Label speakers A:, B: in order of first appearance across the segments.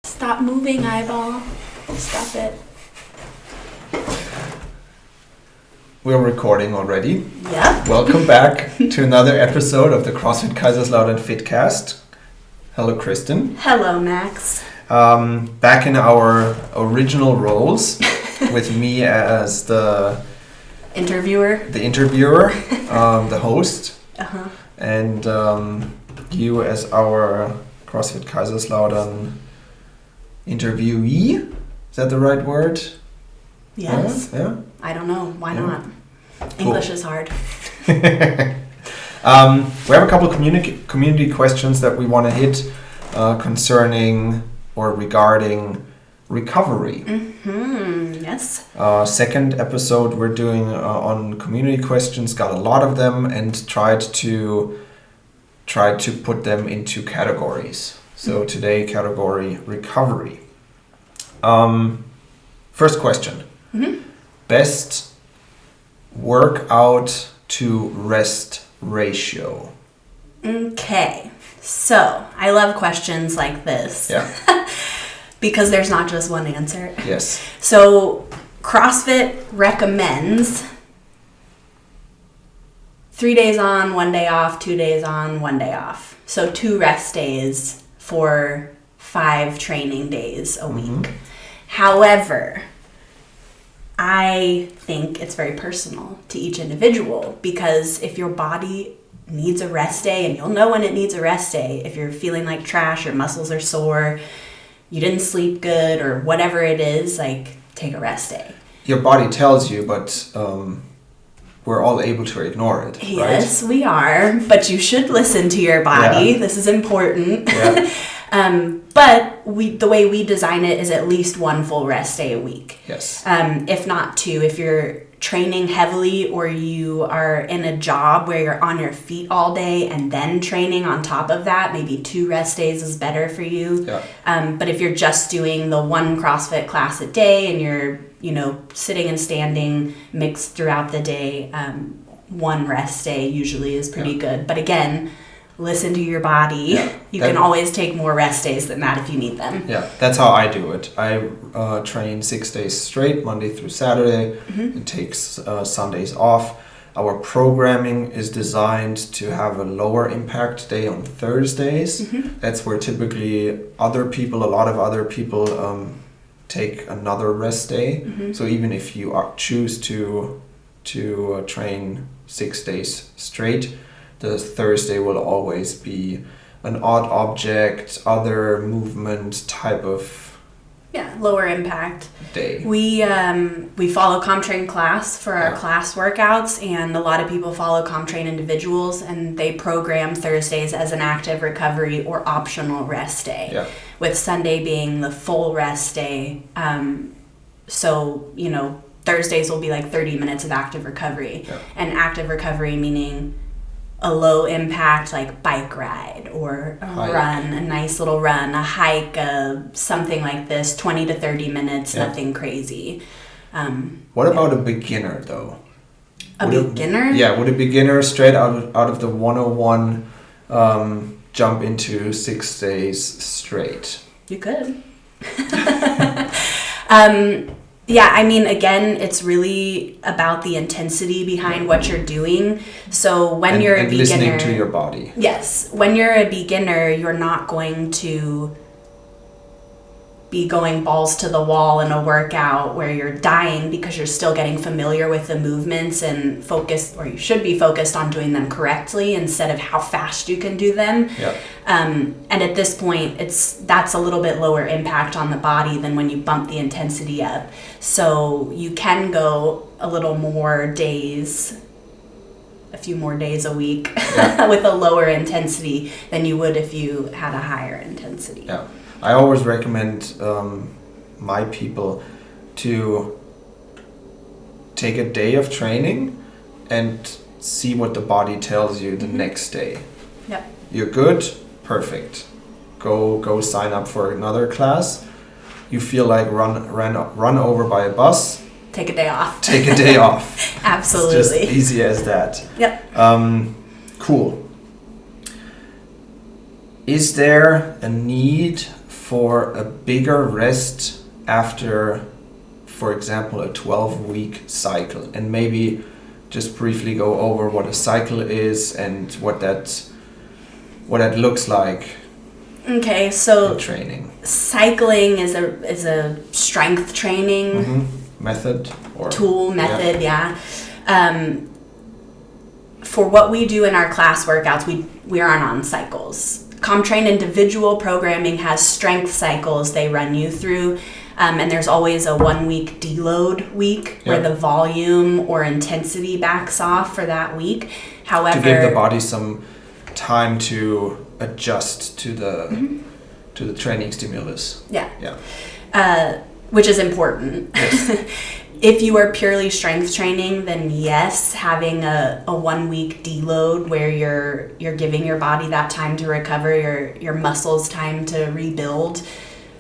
A: Stop moving, eyeball. Stop it.
B: We're recording already.
A: Yeah.
B: Welcome back to another episode of the CrossFit Kaiserslautern FITCAST. Hello, Kristen.
A: Hello, Max.
B: Back in our original roles with me as the
A: interviewer,
B: the host, and you as our CrossFit Kaiserslautern interviewee. Is that the right word?
A: Yes.
B: Yeah?
A: I don't know. Why not?
B: Cool.
A: English is hard.
B: We have a couple of community questions that we want to hit concerning or regarding recovery.
A: Yes.
B: Second episode we're doing on community questions, got a lot of them and tried to put them into categories. So today, category recovery. First question. Best workout to rest ratio.
A: Okay. So, I love questions like this.
B: Yeah.
A: Because there's not just one answer.
B: Yes.
A: So, CrossFit recommends 3 days on, 1 day off, 2 days on, 1 day off. So 2 rest days for 5 training days a week. However, I think it's very personal to each individual, because if your body needs a rest day, and you'll know when it needs a rest day, if you're feeling like trash, your muscles are sore, you didn't sleep good, or whatever it is, like, take a rest day.
B: Your body tells you, but we're all able to ignore it,
A: Yes,
B: right?
A: we are, but you should listen to your body.
B: Yeah.
A: This is important.
B: Yeah.
A: But the way we design it is at least 1 full rest day a week.
B: Yes.
A: If not 2, if you're training heavily or you are in a job where you're on your feet all day and then training on top of that, maybe 2 rest days is better for you.
B: Yeah.
A: But if you're just doing the 1 CrossFit class a day and you're, sitting and standing mixed throughout the day, 1 rest day usually is pretty good. But again, listen to your body.
B: Yeah.
A: You can always take more rest days than that if you need them.
B: Yeah, that's how I do it. I train 6 days straight, Monday through Saturday. It takes Sundays off. Our programming is designed to have a lower impact day on Thursdays. That's where typically a lot of other people take another rest day. So even if you choose to train 6 days straight, the Thursday will always be an odd object, other movement type of
A: lower impact
B: day.
A: We follow ComTrain class for our class workouts, and a lot of people follow ComTrain individuals, and they program Thursdays as an active recovery or optional rest day, with Sunday being the full rest day. So Thursdays will be like 30 minutes of active recovery, and active recovery meaning a low impact, like bike ride or a run, a nice little run, a hike, something like this, 20 to 30 minutes, nothing crazy.
B: What about a beginner though?
A: Beginner?
B: Would a beginner straight out of the 101 jump into 6 days straight?
A: You could. Again, it's really about the intensity behind what you're doing. So when you're a beginner,
B: listening to your body.
A: Yes, when you're a beginner, you're not going to be going balls to the wall in a workout where you're dying, because you're still getting familiar with the movements and focused, or you should be focused on doing them correctly instead of how fast you can do them. And at this point, that's a little bit lower impact on the body than when you bump the intensity up. So you can go a little more days, a few more days a week with a lower intensity than you would if you had a higher intensity.
B: Yeah. I always recommend my people to take a day of training and see what the body tells you the next day.
A: Yep.
B: You're good, perfect. Go sign up for another class. You feel like run over by a bus.
A: Take a day off.
B: Take a day off.
A: Absolutely.
B: It's just easy as that.
A: Yep.
B: Cool. Is there a need for a bigger rest after, for example, a 12-week cycle, and maybe just briefly go over what a cycle is and what that looks like.
A: Okay, so
B: in training.
A: Cycling is a strength training
B: method or
A: tool method, yeah. For what we do in our class workouts, we aren't on cycles. ComTrain individual programming has strength cycles they run you through. And there's always a 1-week deload week where the volume or intensity backs off for that week. However,
B: to give the body some time to adjust to the training stimulus.
A: Yeah. Which is important.
B: Yes.
A: If you are purely strength training, then yes, having a 1-week deload where you're giving your body that time to recover, your muscles time to rebuild.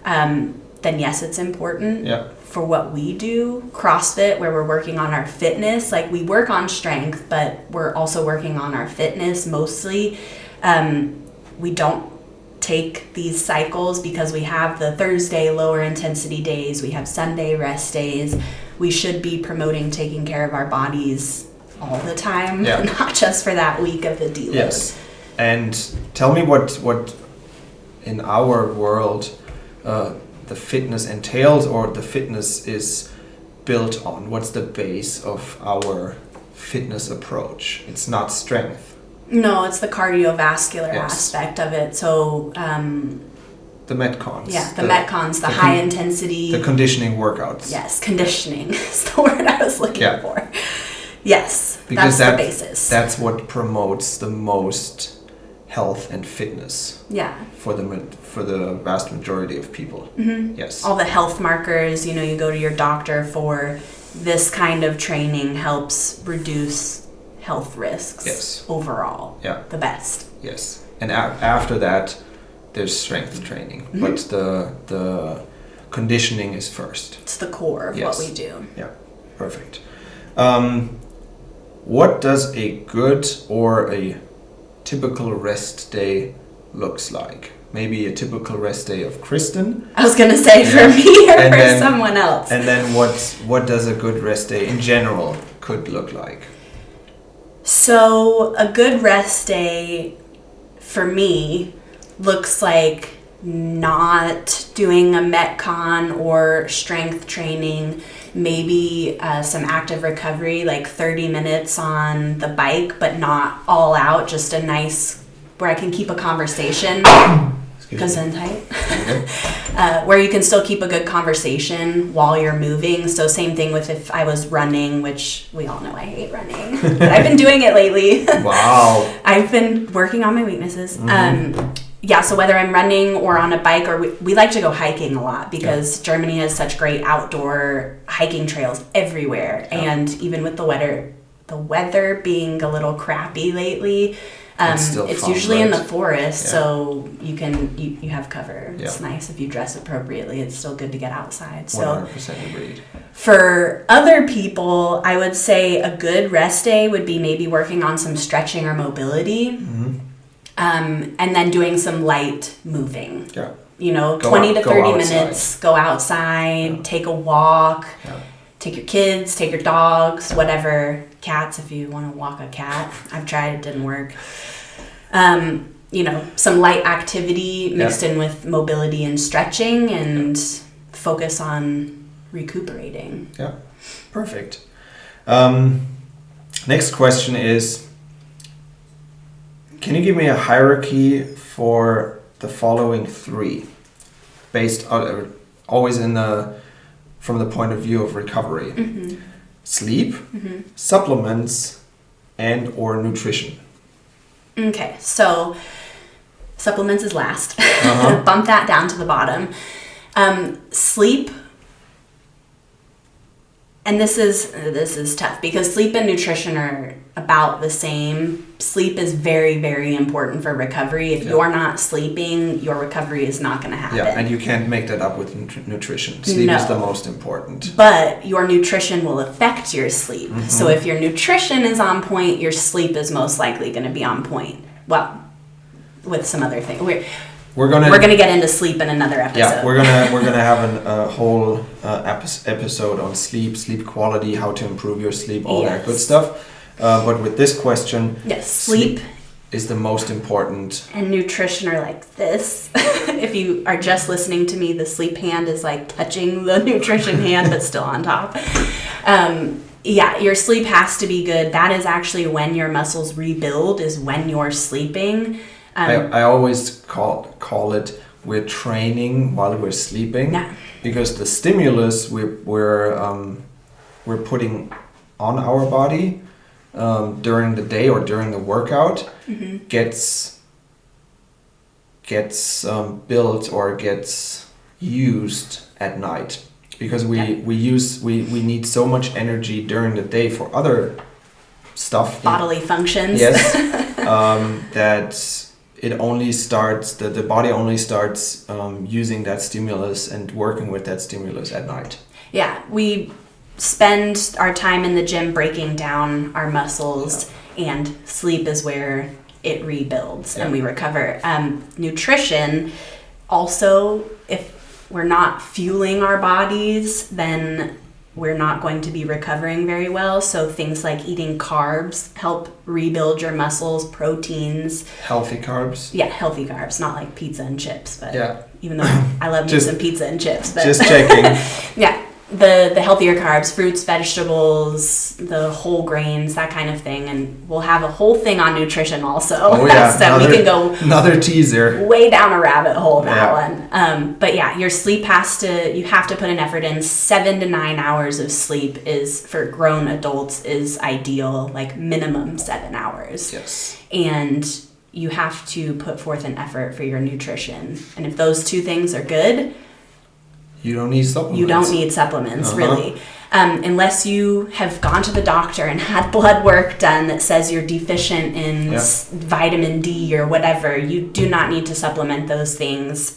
A: Then yes, it's important.
B: Yeah.
A: For what we do, CrossFit, where we're working on our fitness, like we work on strength, but we're also working on our fitness mostly. We don't take these cycles because we have the Thursday lower intensity days, we have Sunday rest days. We should be promoting taking care of our bodies all the time, not just for that week of the deload.
B: Yes. And tell me what in our world the fitness entails, or the fitness is built on. What's the base of our fitness approach? It's not strength.
A: No, it's the cardiovascular aspect of it. So
B: the Metcons.
A: Yeah, the Metcons, the high intensity.
B: The conditioning workouts.
A: Yes, conditioning is the word I was looking for. Yes,
B: because
A: that's the basis.
B: That's what promotes the most health and fitness.
A: Yeah.
B: For the vast majority of people. Yes.
A: All the health markers, you go to your doctor for this kind of training helps reduce health risks.
B: Yes.
A: Overall.
B: Yeah.
A: The best.
B: Yes. And after that, there's strength training, but the conditioning is first.
A: It's the core of what we do.
B: Yeah. Perfect. What does a good or a typical rest day looks like? Maybe a typical rest day of Kristen.
A: I was gonna say for me or for someone else.
B: And then what does a good rest day in general could look like?
A: So a good rest day for me looks like not doing a Metcon or strength training, maybe some active recovery, like 30 minutes on the bike, but not all out, just a nice, where I can keep a conversation. Where you can still keep a good conversation while you're moving. So same thing with if I was running, which we all know I hate running, but I've been doing it lately.
B: Wow.
A: I've been working on my weaknesses. So whether I'm running or on a bike, or we like to go hiking a lot because Germany has such great outdoor hiking trails everywhere. And even with the weather being a little crappy lately, it's usually in the forest, so you have cover. It's nice if you dress appropriately. It's still good to get outside. So
B: 100% agreed.
A: For other people, I would say a good rest day would be maybe working on some stretching or mobility, and then doing some light moving. Yeah. 20 to 30 minutes, go outside, take a walk. Yeah. Take your kids, take your dogs, whatever, cats if you want to walk a cat. I've tried, it didn't work. Some light activity mixed in with mobility and stretching, and focus on recuperating.
B: Yeah, perfect. Next question is, can you give me a hierarchy for the following three, based on, always from the point of view of recovery? Sleep, supplements, and or nutrition.
A: Okay, so supplements is last. Bump that down to the bottom. Sleep, and this is tough because sleep and nutrition are about the same. Sleep is very, very important for recovery. If you're not sleeping, your recovery is not going to happen.
B: Yeah, and you can't make that up with nutrition. Sleep is the most important.
A: But your nutrition will affect your sleep. So if your nutrition is on point, your sleep is most likely going to be on point. Well, with some other things.
B: we're gonna get into sleep in another episode. Yeah, we're gonna have a whole episode on sleep quality, how to improve your sleep, all that good stuff. But with this question,
A: yes, sleep
B: is the most important.
A: And nutrition are like this. If you are just listening to me, the sleep hand is like touching the nutrition hand, but still on top. Yeah, your sleep has to be good. That is actually when your muscles rebuild, is when you're sleeping.
B: I always call it we're training while we're sleeping. Yeah. Because the stimulus we're putting on our body during the day or during the workout gets built or gets used at night, because we need so much energy during the day for other stuff,
A: bodily functions.
B: Yes. That it only starts, the body only starts using that stimulus and working with that stimulus at night.
A: Yeah, we spend our time in the gym breaking down our muscles, and sleep is where it rebuilds and we recover. Nutrition, also, if we're not fueling our bodies, then we're not going to be recovering very well. So things like eating carbs help rebuild your muscles, proteins.
B: Healthy carbs?
A: Yeah, healthy carbs, not like pizza and chips. But even though I love me some pizza and chips. But
B: just checking.
A: Yeah, the healthier carbs, fruits, vegetables, the whole grains, that kind of thing. And we'll have a whole thing on nutrition also.
B: Oh yeah,
A: so we can go
B: another teaser.
A: Way down a rabbit hole in that one. But yeah, your sleep you have to put an effort in. 7 to 9 hours of sleep is, for grown adults, is ideal, like minimum 7 hours.
B: Yes. And
A: you have to put forth an effort for your nutrition. And if those two things are good,
B: you don't need supplements.
A: You don't need supplements, really. Unless you have gone to the doctor and had blood work done that says you're deficient in vitamin D or whatever, you do not need to supplement those things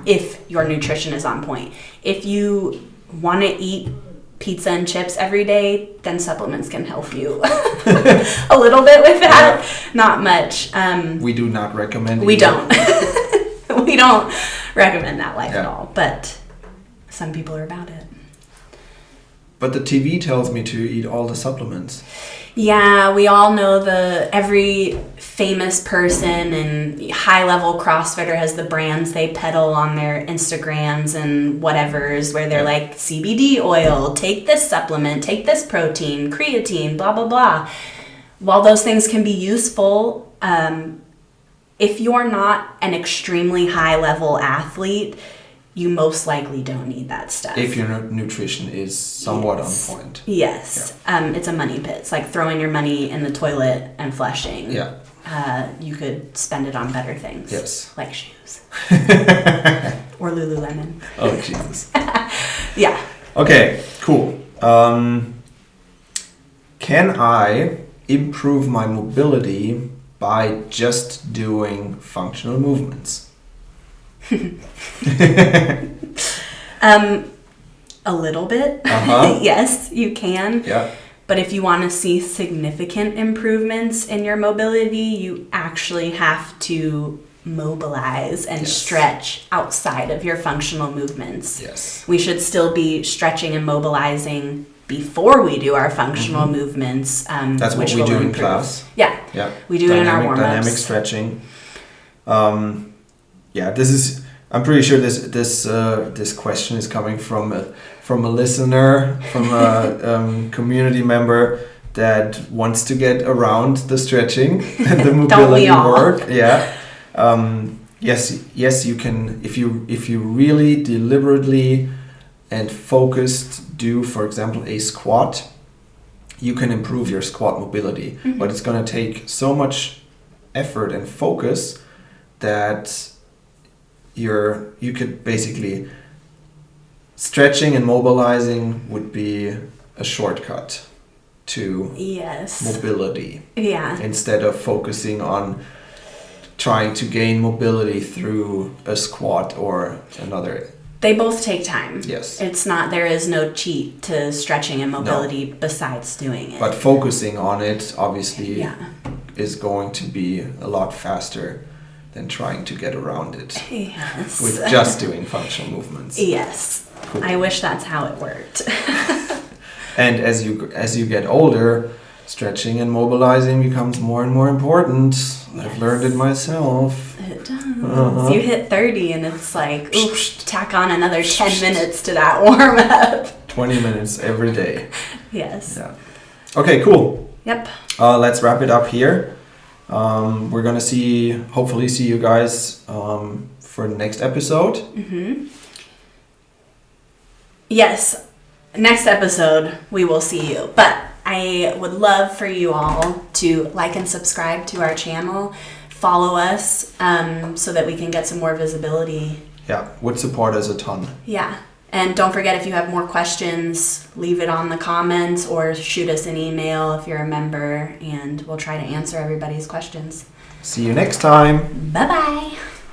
A: if your nutrition is on point. If you want to eat pizza and chips every day, then supplements can help you a little bit with that. Not much.
B: We do not recommend it.
A: We don't. We don't recommend that life at all. But some people are about it.
B: But the TV tells me to eat all the supplements.
A: Yeah, we all know every famous person and high-level CrossFitter has the brands they peddle on their Instagrams and whatever's, where they're like, CBD oil, take this supplement, take this protein, creatine, blah, blah, blah. While those things can be useful, if you're not an extremely high-level athlete, you most likely don't need that stuff.
B: If your nutrition is somewhat on point.
A: Yes. Yeah. It's a money pit. It's like throwing your money in the toilet and flushing.
B: Yeah.
A: You could spend it on better things.
B: Yes.
A: Like shoes. Or Lululemon.
B: Oh, Jesus.
A: Yeah.
B: Okay, cool. Can I improve my mobility by just doing functional movements?
A: A little bit. Yes, you can.
B: Yeah.
A: But if you want to see significant improvements in your mobility, you actually have to mobilize and stretch outside of your functional movements.
B: Yes.
A: We should still be stretching and mobilizing before we do our functional movements.
B: That's what we do in class.
A: Yeah.
B: Yeah.
A: We do it in our warm-ups.
B: Dynamic stretching. I'm pretty sure this question is coming from a listener, from a community member that wants to get around the stretching and the mobility work. Yeah. Yes, you can. If you really deliberately and focused do, for example, a squat, you can improve your squat mobility. But it's going to take so much effort and focus that you could basically, stretching and mobilizing would be a shortcut to mobility.
A: Yeah.
B: Instead of focusing on trying to gain mobility through a squat or another.
A: They both take time.
B: Yes.
A: There is no cheat to stretching and mobility besides doing it.
B: But focusing on it obviously is going to be a lot faster than trying to get around it
A: Yes.
B: with just doing functional movements.
A: Yes.
B: Cool.
A: I wish that's how it worked.
B: And as you get older, stretching and mobilizing becomes more and more important. I've learned it myself.
A: It does. You hit 30 and it's like, oops, tack on another 10 minutes to that warm up.
B: 20 minutes every day.
A: Yes.
B: Yeah. Okay, cool.
A: Yep.
B: Let's wrap it up here. We're gonna hopefully see you guys for the next episode.
A: Mm-hmm. Yes. Next episode, we will see you. But I would love for you all to like and subscribe to our channel, follow us so that we can get some more visibility.
B: Yeah, would support us a ton.
A: Yeah. And don't forget, if you have more questions, leave it on the comments or shoot us an email if you're a member, and we'll try to answer everybody's questions.
B: See you next time.
A: Bye-bye.